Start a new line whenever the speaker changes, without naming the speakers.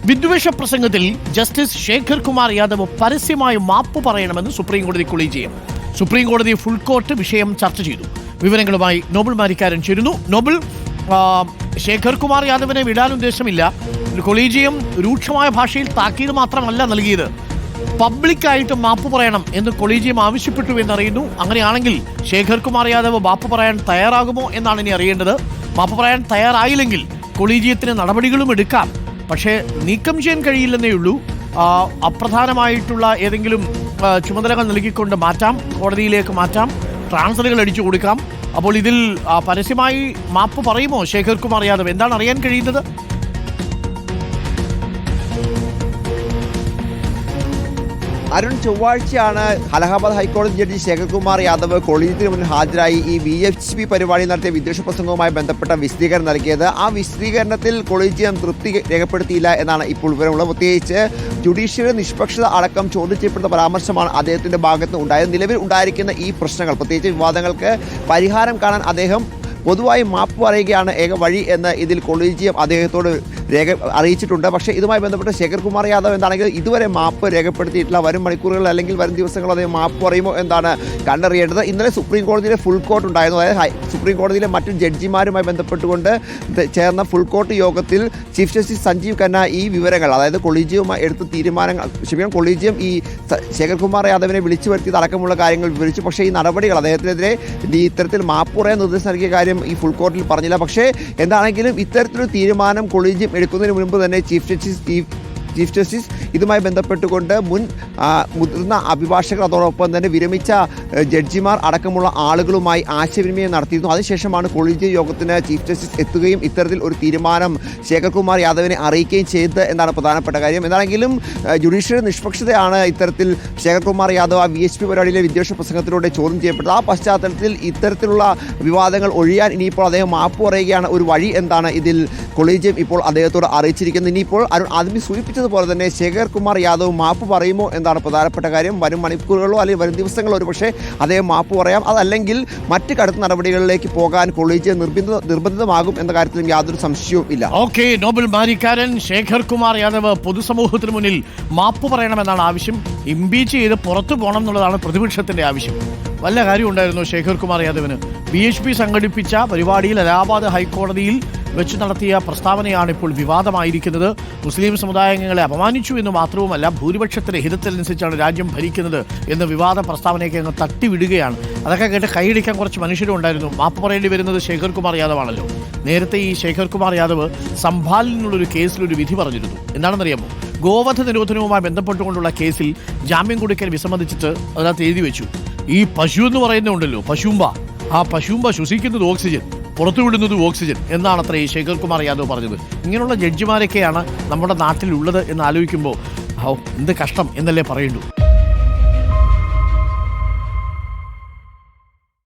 വിദ്വേഷ പ്രസംഗത്തിൽ ജസ്റ്റിസ് ശേഖർ കുമാർ യാദവ് പരസ്യമായി മാപ്പ് പറയണമെന്ന് സുപ്രീംകോടതി കൊളീജിയം. സുപ്രീംകോടതി ഫുൾ കോർട്ട് വിഷയം ചർച്ച ചെയ്തു. വിവരങ്ങളുമായി നോബിൾ മാരിക്കാരൻ ചേരുന്നു. നോബിൾ, ശേഖർ കുമാർ യാദവിനെ വിടാൻ ഉദ്ദേശമില്ല. കൊളീജിയം രൂക്ഷമായ ഭാഷയിൽ താക്കീത് മാത്രമല്ല നൽകിയത്, പബ്ലിക്കായിട്ട് മാപ്പ് പറയണം എന്ന് കൊളീജിയം ആവശ്യപ്പെട്ടു എന്നറിയുന്നു. അങ്ങനെയാണെങ്കിൽ ശേഖർ കുമാർ യാദവ് മാപ്പ് പറയാൻ തയ്യാറാകുമോ എന്നാണ് ഇനി അറിയേണ്ടത്. മാപ്പ് പറയാൻ തയ്യാറായില്ലെങ്കിൽ കൊളീജിയത്തിന് നടപടികളും എടുക്കാം. പക്ഷേ നീക്കം ചെയ്യാൻ കഴിയില്ലെന്നേ ഉള്ളൂ. അപ്രധാനമായിട്ടുള്ള ഏതെങ്കിലും ചുമതലകൾ നൽകിക്കൊണ്ട് മാറ്റാം, കോടതിയിലേക്ക് മാറ്റാം, ട്രാൻസ്ഫറുകൾ അടിച്ചു കൊടുക്കാം. അപ്പോൾ ഇതിൽ പരസ്യമായി മാപ്പ് പറയുമോ ശേഖർ കുമാർ യാദവ്? എന്താണ് അറിയാൻ കഴിയുന്നത്?
അരുൺ, ചൊവ്വാഴ്ചയാണ് അലഹാബാദ് ഹൈക്കോടതി ജഡ്ജി ശേഖർ കുമാർ യാദവ് കൊളീജിയത്തിന് മുന്നിൽ ഹാജരായി ഈ VHP പരിപാടി നടത്തിയ വിദ്വേഷ പ്രസംഗവുമായി ബന്ധപ്പെട്ട വിശദീകരണം നൽകിയത്. ആ വിശദീകരണത്തിൽ കൊളീജിയം തൃപ്തി രേഖപ്പെടുത്തിയില്ല എന്നാണ് ഇപ്പോൾ വിവരമുള്ളത്. പ്രത്യേകിച്ച് ജുഡീഷ്യറി നിഷ്പക്ഷത അടക്കം ചോദ്യം ചെയ്യപ്പെടുന്ന പരാമർശമാണ് അദ്ദേഹത്തിന്റെ ഭാഗത്ത് ഉണ്ടായത്. നിലവിൽ ഉണ്ടായിരിക്കുന്ന ഈ പ്രശ്നങ്ങൾ, പ്രത്യേകിച്ച് വിവാദങ്ങൾക്ക് പരിഹാരം കാണാൻ അദ്ദേഹം പൊതുവായി മാപ്പ് പറയുകയാണ് ഏക വഴി എന്ന് ഇതിൽ കൊളീജിയം അദ്ദേഹത്തോട് അറിയിച്ചിട്ടുണ്ട്. പക്ഷേ ഇതുമായി ബന്ധപ്പെട്ട് ശേഖർ കുമാർ യാദവ് എന്താണെങ്കിൽ ഇതുവരെ മാപ്പ് രേഖപ്പെടുത്തിയിട്ടില്ല. വരും മണിക്കൂറുകൾ അല്ലെങ്കിൽ വരും ദിവസങ്ങൾ അദ്ദേഹം മാപ്പ് പറയുമോ എന്നാണ് കണ്ടറിയേണ്ടത്. ഇന്നലെ സുപ്രീം കോടതിയിലെ ഫുൾ കോർട്ട് ഉണ്ടായിരുന്നു. അതായത് സുപ്രീം കോടതിയിലെ മറ്റു ജഡ്ജിമാരുമായി ബന്ധപ്പെട്ടുകൊണ്ട് ചേർന്ന ഫുൾ കോർട്ട് യോഗത്തിൽ ചീഫ് ജസ്റ്റിസ് സഞ്ജീവ് ഖന്ന ഈ വിവരങ്ങൾ, അതായത് കൊളീജിയവുമായി എടുത്ത തീരുമാനങ്ങൾ, കൊളീജിയം ഈ ശേഖർ കുമാർ യാദവിനെ വിളിച്ചു വരുത്തിയത് അടക്കമുള്ള കാര്യങ്ങൾ വിവരിച്ചു. പക്ഷേ ഈ നടപടികൾ, അദ്ദേഹത്തിനെതിരെ ഇത്തരത്തിൽ മാപ്പ് പറയാൻ നിർദ്ദേശം നൽകിയ കാര്യം ഈ ഫുൾ കോർട്ടിൽ പറഞ്ഞില്ല. പക്ഷേ എന്താണെങ്കിലും ഇത്തരത്തിലൊരു തീരുമാനം കൊളീജിയം എടുക്കുന്നതിന് മുൻപ് തന്നെ ചീഫ് ജസ്റ്റിസ് ഇതുമായി ബന്ധപ്പെട്ടുകൊണ്ട് മുതിർന്ന അഭിഭാഷകർ, അതോടൊപ്പം തന്നെ വിരമിച്ച ജഡ്ജിമാർ അടക്കമുള്ള ആളുകളുമായി ആശയവിനിമയം നടത്തിയിരുന്നു. അതിനുശേഷമാണ് കൊളീജിയം യോഗത്തിന് ചീഫ് ജസ്റ്റിസ് എത്തുകയും ഇത്തരത്തിൽ ഒരു തീരുമാനം ശേഖർ കുമാർ യാദവിനെ അറിയിക്കുകയും ചെയ്തത് എന്നാണ് പ്രധാനപ്പെട്ട കാര്യം. എന്താണെങ്കിലും ജുഡീഷ്യറി നിഷ്പക്ഷതയാണ് ഇത്തരത്തിൽ ശേഖർ കുമാർ യാദവ് VHP പരിപാടിയിലെ വിദ്വേഷ പ്രസംഗത്തിലൂടെ ചോദ്യം ചെയ്യപ്പെട്ടത്. ആ പശ്ചാത്തലത്തിൽ ഇത്തരത്തിലുള്ള വിവാദങ്ങൾ ഒഴിയാൻ ഇനിയിപ്പോൾ അദ്ദേഹം മാപ്പ് പറയുകയാണ് ഒരു വഴി എന്നാണ് ഇതിൽ കൊളീജിയം ഇപ്പോൾ അദ്ദേഹത്തോട് അറിയിച്ചിരിക്കുന്നത്. ഇനിയിപ്പോൾ ആദ്യം സൂചിപ്പിച്ചതുപോലെ തന്നെ ശേഖർ കുമാർ യാദവ് മാപ്പ് പറയുമോ എന്നാണ് പ്രധാനപ്പെട്ട കാര്യം. വരും മണിക്കൂറുകളോ അല്ലെങ്കിൽ വരും ദിവസങ്ങളോ ഒരു പക്ഷേ അദ്ദേഹം മാപ്പ് പറയാം. അതല്ലെങ്കിൽ മറ്റ് കടുത്ത നടപടികളിലേക്ക് പോകാൻ കൊളീജിയം നിർബന്ധിതമാകും എന്ന കാര്യത്തിലും യാതൊരു സംശയവും ഇല്ല.
ഓക്കെ, നോബൽ മാരിക്കാരൻ, ശേഖർ കുമാർ യാദവ് പൊതുസമൂഹത്തിന് മുന്നിൽ മാപ്പ് പറയണമെന്നാണ് ആവശ്യം. ഇംപീച്ച് ചെയ്ത് പുറത്തു പോകണം എന്നുള്ളതാണ് പ്രതിപക്ഷത്തിന്റെ ആവശ്യം. വല്ല കാര്യം ഉണ്ടായിരുന്നു ശേഖർ കുമാർ യാദവിന്? VHP സംഘടിപ്പിച്ച പരിപാടിയിൽ അലഹാബാദ് ഹൈക്കോടതിയിൽ വെച്ച് നടത്തിയ പ്രസ്താവനയാണ് ഇപ്പോൾ വിവാദമായിരിക്കുന്നത്. മുസ്ലിം സമുദായങ്ങളെ അപമാനിച്ചു എന്ന് മാത്രവുമല്ല, ഭൂരിപക്ഷത്തിന്റെ ഹിതത്തിനനുസരിച്ചാണ് രാജ്യം ഭരിക്കുന്നത് എന്ന വിവാദ പ്രസ്താവനയൊക്കെ അങ്ങ് തട്ടിവിടുകയാണ്. അതൊക്കെ കേട്ട് കൈയടിക്കാൻ കുറച്ച് മനുഷ്യരും ഉണ്ടായിരുന്നു. മാപ്പ് പറയേണ്ടി വരുന്നത് ശേഖർ കുമാർ യാദവ് ആണല്ലോ. നേരത്തെ ഈ ശേഖർ കുമാർ യാദവ് സംഭാലിനുള്ളൊരു കേസിലൊരു വിധി പറഞ്ഞിരുന്നു. എന്താണെന്നറിയാമോ? ഗോവധ നിരോധനവുമായി ബന്ധപ്പെട്ടുകൊണ്ടുള്ള കേസിൽ ജാമ്യം കൊടുക്കാൻ വിസമ്മതിച്ചിട്ട് അതിനകത്ത് എഴുതി വെച്ചു, ഈ പശു എന്ന് പറയുന്നുണ്ടല്ലോ, പശുമ്പ, ആ പശുമ്പ ശ്വസിക്കുന്നത് ഓക്സിജൻ, പുറത്തുവിടുന്നത് ഓക്സിജൻ എന്നാണ് അത്ര ഈ ശേഖർ കുമാർ യാദവ് പറഞ്ഞത്. ഇങ്ങനെയുള്ള ജഡ്ജിമാരൊക്കെയാണ് നമ്മുടെ നാട്ടിലുള്ളത് എന്ന് ആലോചിക്കുമ്പോൾ എന്ത് കഷ്ടം എന്നല്ലേ പറയുള്ളൂ.